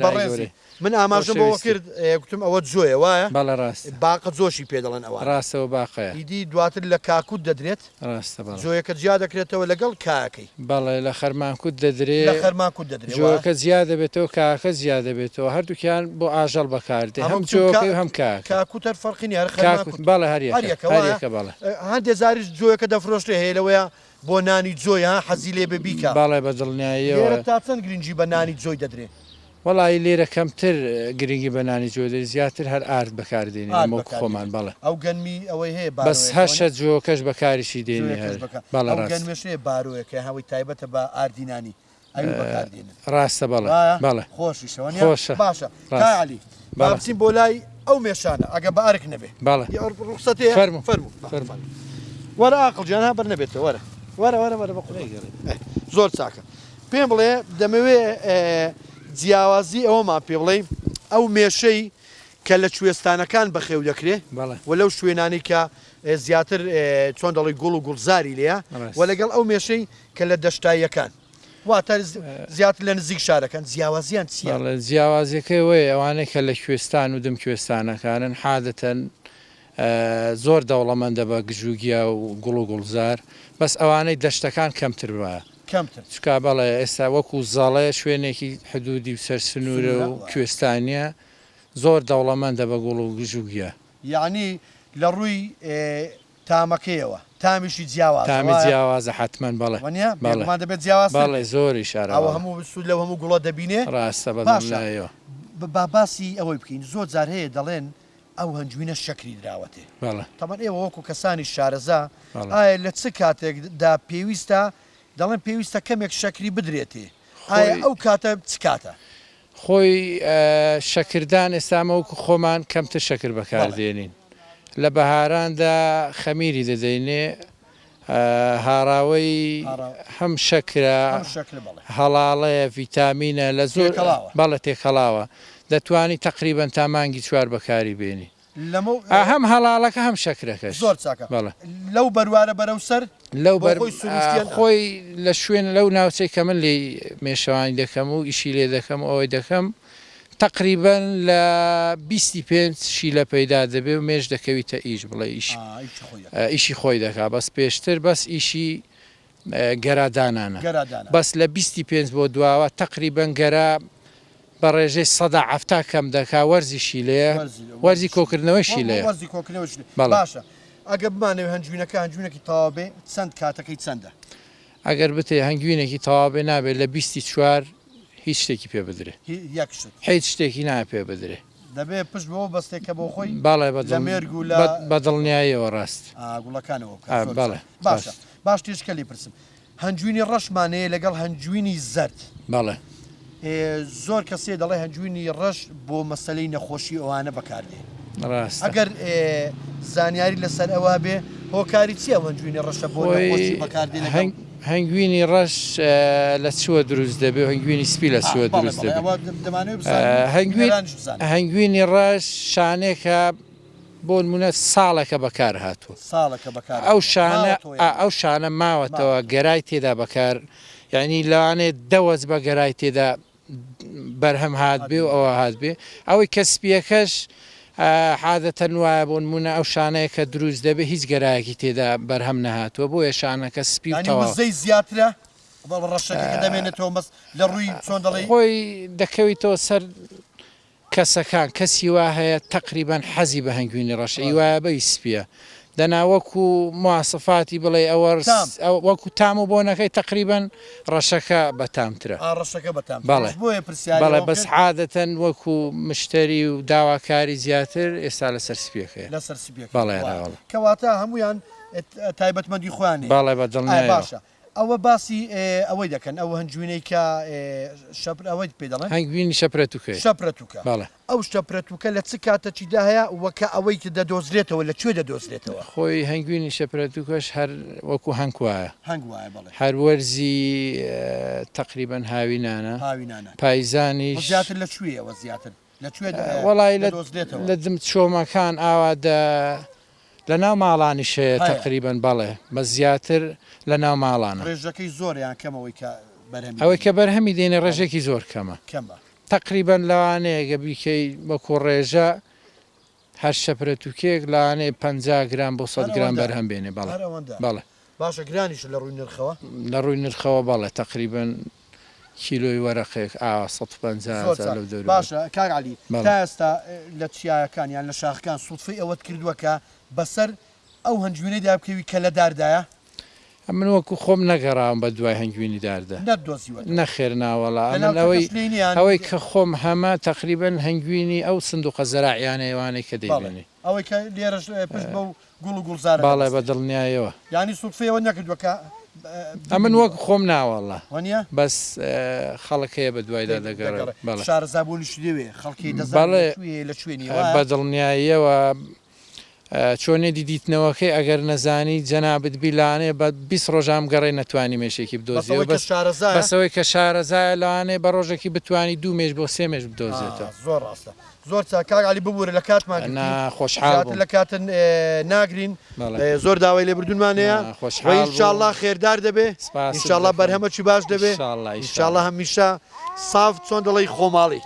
بەڕێزی من ئاماژە بۆەوە کرد گوتم ئەوە جۆیە وایە بەڵە ڕاست باقەت زۆشی پێ دەڵێن ئەوە ڕاستەوە باقەیە ئیدی دواتر لە کاکوت دەدرێت ڕاستە جۆیەکە جیا دەکرێتەوە لەگەڵ کاکەی بەڵێ لە خەرمانکوت دەدرێت لە خەرمانکوت دەدرێت جۆەکە زیاد دەبێتەوە کاکە زیاد دەبێتەوە هەردووکیان بۆ ئاژەڵ بەکاردێ هەم جۆکەی و هەم کاکوتەر فەرقی هەر بەڵێ هەریەکە بەڵێ هەندێ زاریش جۆیەکە دەفرۆشتێ هەیە لەوەیە بۆ نانی جۆی ها حەزی لێ ببیکە بەڵێ بە دڵنیاییەوە تا چەند گرنگی بە نانی جۆی دەدرێت وڵی لێرە کەمتر گرنگی بەنانی جۆدە زیاتر هەر ئارد بەکاردێنی ئەمە خۆمان بەڵێ ئەو گەنمی ئەوەی هەیە بەس هەشە جۆکەش بەکاریشی دێنی هەر بەڵە گەنمێشەیە بارۆیەکە هەوی تایبەتە بە ئاردینانی ڕاستە بەڵێ بەڵێ خۆشیشەوە خۆشە باشە کاعلی بابچین بۆ لای ئەو مێشانە ئەگە بە ئارک نەبێ بەڵێ ڕوخسەتەیە فەرموو وەرە ئاقڵجیان ها بەر نەبێتەوە وەرە بە زۆر چاکە پێم بڵێ دەمەوێ جیاوازی ئەوەمان پێ بڵێ ئەو مێشەی کە لە کوێستانەکان بەخێو دەکرێت و لەو شوێنانی کە زیاتر چۆن دەڵی گوڵ و گوڵزاری لێە و لەگەڵ ئەو مێشەی کە لە دەشتاییەکان واتە زیاتر لە نزیک شارەکان جیاوازیان چیە؟ جیاوازیەکەی وەیە ئەوانەی کە لە کوێستان و دم کوێستانەکانن حادەتەن زۆر دەوڵەمەندە بە گژوگیا و گوڵ و گوڵزار بەس ئەوانەی دەشتەکان کەمتر وایە چکا بەڵێ ئێستا وەکو زاڵەیە شوێنێکی حدودی و سەر سنوورە و کوێستانیە زۆر دەوڵەمەندە بە گوڵ و گژوگیە یعنی لە ڕووی تامەکەیەوە تامیشی جیاواز تامی جیاوازە حتمەن بەڵێ دەبێت جیاواز بەڵێ زۆری شارە ئەوە هەموو سوود لەو هەموو گوڵە دەبینێ ڕاستە بەڵێەوە باسی ئەوەی بکەین زۆر جار هەیە دەڵێن ئەو هەنجوینە شەکری دراوەتێ تەمان ئێوە وەکو کەسانی شارەزا ئایا لە چ کاتێکدا پێویستە دەڵێن پێویستە کەمێک شەکری بدرێتێ ئایا ئەو کاتە چ کاتە خۆی شەکردان ئێستامە وەکو خۆمان کەمتر شەکر بەکاردێنین لە بەهاراندا خەمیری دەدەینێ هاراوەی هەم شەکرە هەڵاڵەیە ڤیتامینە لە زۆر بەڵە تێکەڵاوە دەتوانی تقریبەن تا مانگی چوار بەکاری بێنی هەم هەڵاڵەکە هەم شەکرەکەش زۆر چاکە لەو بەروارە بەرەو سەر لەو خۆی لە شوێن لەو ناوچەی کە من لێ مێشەوانی دەکەم و ئیشی لێ دەکەم ئەوەی دەکەم تقریبا لە 25 شیلە پەیدا دەبێ و مێش دەکەویتە ئیش بڵێ ئیشی خۆی دەکا بەس پێشتر بەس ئیشی گەرادانانە بەس لە 25 بۆ دواوە تقریبا گەرا بە ڕێژەی 170 کەم دەکا وەرزیشی لێ وەرزی کۆکردنەوەشی لێ باشە ئەگە بمانەوە هەنجوینەکە هەنجوینێکی تەواوبێ چەند کاتەکەی چەندە ئەگەر بتێ هەنگوینێکی تەواوبێ نابێت لە 24 هیچ شتێکی پێ بدرێ هیچ شتێکی نا پێ بدرێ دەبێت پشت بەوە بەستێکە بۆ خۆی باڵێ بە دڵنیاییەوە ڕاست گوڵەکانەوە باڵێ باشە باش تێشکەلی پرسم هەنجوینی ڕەشمانەیە لەگەڵ هەنجوینی زەرد باڵێ زۆر کەسێ دەڵێ هەنجوینی ڕەش بۆ مەسلەی نەخۆشی ئەوانە بەکاردێ ڕاست ئەگەر زانیاری لەسەر ئەوە بێ هۆکاری چیە هەنجوینی ڕەشە بۆ نەخۆشی بەکاردێن هەنگوینی ڕەش لە چووە دروست دەبێ هەنگوینی سپی لە چووە دروست دەبێت هەنگوینی ڕەش شانێکە بۆ نمونە ساڵەکە بەکار هاتووە ئەو شانە ماوەتەوە گەرای تێدا بەکار یعنی لەوانێت دەوەز بە گەرای تێدا بەرهەم هات بێ و ئەوە هات بێ ئەوەی کەسپیەکەش حادەتەن وایە بۆ نمونە ئەو شانەیە کە دروست دەبێ هیچ گەرایەکی تێدا بەرهەم نەهاتووە بۆیە شانەکە سپی زەی زیاترە ڕەشەکە دەمێنێتەوە مەس لە ڕووی چۆن دەڵێ خۆی دەکەویتەوە سەر کەسەکان کەسی وا هەیە تقریبان حەزی بە هەنگوینی ڕەش وایە بەی سپیە دەناوەکو مواسفاتی بڵێ ئەوە وەکو تام و بۆنەکەی تقریبان ڕەشەکە بەتامترە بەڵێ بەس عادەتەن وەکو مشتری و داواکاری زیاتر ئێستا لەسەر سپیەکەی بەڵێ کەواتە هەمویان تایبەتمەندی خوانی باڵێ بە دڵنیایە باشە ئەوە باسی ئەوەی دەکەن ئەو هەنجوینەی کە شەپر ئەوەی پێ دەڵێن هەنگوینی شەپرەتوکە شەپرەتوکە بەڵێ ئەو شەپرەتوکە لە چ کاتەچیدا هەیە وەکە ئەوەی کە دەدۆزرێتەوە لەکوێ دەدۆزرێتەوە خۆی هەنگوینی شەپرەتوکەش هەر وەکو هەنگ وایە هەنگ وایە بەڵێ هەر وەرزی تقریبەن هاوینانە هاوینانە پایزانیش زیاتر لەکوێیەوە زیاتر لەکوێ وەڵی دەدۆزرێتەوە لە دم چۆمەکان ئاوا لە ناو ماڵانیش هەیە تقریبەن بەڵێ بە زیاتر لە ناو ماڵانە ڕێژەکەی زۆریان کەمەوەی کە ئەوەی کە بەرهەمی دێنێ ڕێژێکی زۆر کەمە کەمە تقریبەن لەوانەیە گە بیکەی بەکو ڕێژە هەر شەپرەتوکێک لەوانەیە 50 گرام بۆ 100 گرام بەرهەم بێنێ بەڵێ باشە گرانیش لە ڕووی نرخەوە لە ڕووی نرخەوە بەڵێ تقریبەن کیلۆی وەرەقێک 150 لەو دەور باشە کاغالی تا ئێستا لە چیاکان یان لە شاخەکان سوودفەی ئەوەت کردووە کە بەسەر ئەو هەنجوینەی دابکەوی کە لە داردایە من وەکو خۆم نەگەڕام بە دوای هەنگوینی داردا نەخێر ناوەڵا ئەوەی کە خۆم هەمە تقریبەن هەنگوینی ئەو سندوقە زەراعیانەیەوانەی کە دەیبێنی ئەوەی کە لێرەش پشت بە گوڵ و گوڵزار باڵێ بە دڵنیایەوە ینی سوودفەیەوە نەکردووەکە ئەمن وەک خۆم ناوەڵە وانە بەس خەڵکەیە بە دوایدا دەگەڕێت شارەزابوونیش دەوێ خەڵکی دەزانێت لە شوێنی بە دڵنیاییەوە چۆنێ دیدیتنەوەکەی ئەگەر نەزانی جەنابەت بیلانێ بە 20 ڕۆژام گەڕێ نەتوانی مێشێکی بدۆزیەوە بەسەوەی کە شارەزایە لەوانێ بە ڕۆژێکی بتوانی 2 مێژ بۆ 3 مێژ بدۆزێتەوە زۆر ڕاستە زۆر چاکاگالی ببوورە لە کاتمان خۆشحاڵ لە کاتن ناگرین زۆر داوای لێبردونمانەیە ئینشاءالله خێردار دەبێ ئینشاءالله بەرهەمەکی باش دەبێ ئینشاءالله هەمیشە صاف چۆن دەڵی خۆماڵی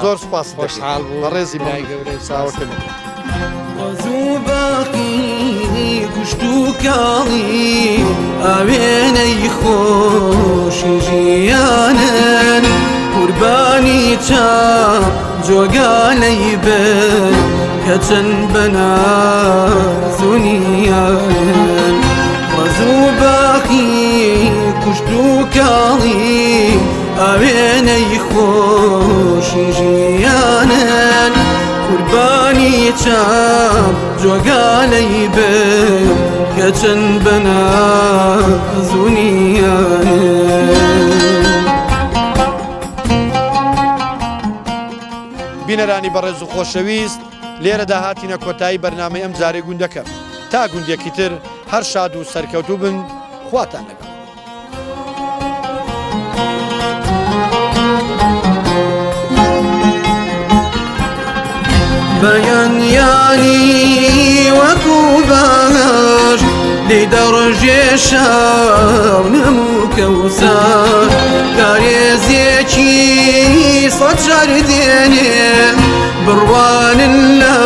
زۆر سپاس خۆشحاڵ بوو بە ڕێزی مای گەورەی چاوەکەن وەزوو باقی کوشت و کاڵی ئاوێنەی خۆشی ژیانن قوربانی چاو جۆگانەی بن کە چەند بەنازونیانن وەزوو باقی کوشت و کاڵی ئاوێنەی خۆشی ژیانن قوربانی چاو جۆگانەی بن کە چەند بەنازونیانن بینەرانی بەڕێز و خۆشەویست لێرەدا هاتینە کۆتایی بەرنامەی ئەم جارێ گوندەکە تا گوندێکی تر هەر شاد و سەرکەوتوو بن خواتان لەگەڵ بەیانیانی وەکو باش لێ دەڕژێ شاو نەمو کەوسار کارێزێکی سەد شار دێنێ بڕوانن لە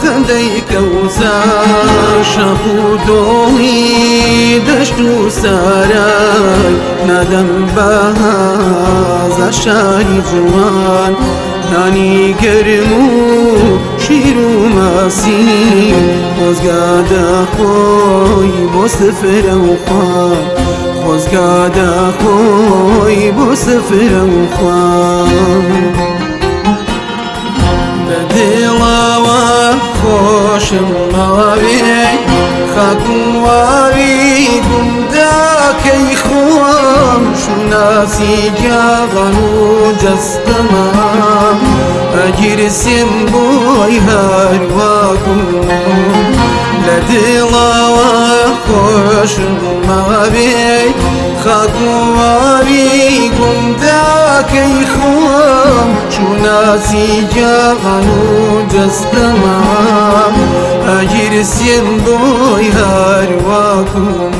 خەندەی کەوسار شەق و دۆڵی دەشت و سارای نادەم بەهازە شاری جوان نانی گەرم و شیر و ماسی خۆزگادە خۆی بۆ سفرە و خوان خۆزگادە خۆی بۆ سفرە و خوان بە دڵەوە خۆشم ماوێ خاک و واوی گوندەکەی خۆم شوناسی گیاغان و جەستەما ئەگیرسێم بۆی هەروەکوم لە دڵەوە خۆشم ماوێ خاک و واوی گوندەکەی خۆم شوناسی گیاغان و جەستەما ئەگیرسێم بۆی هەروەکوم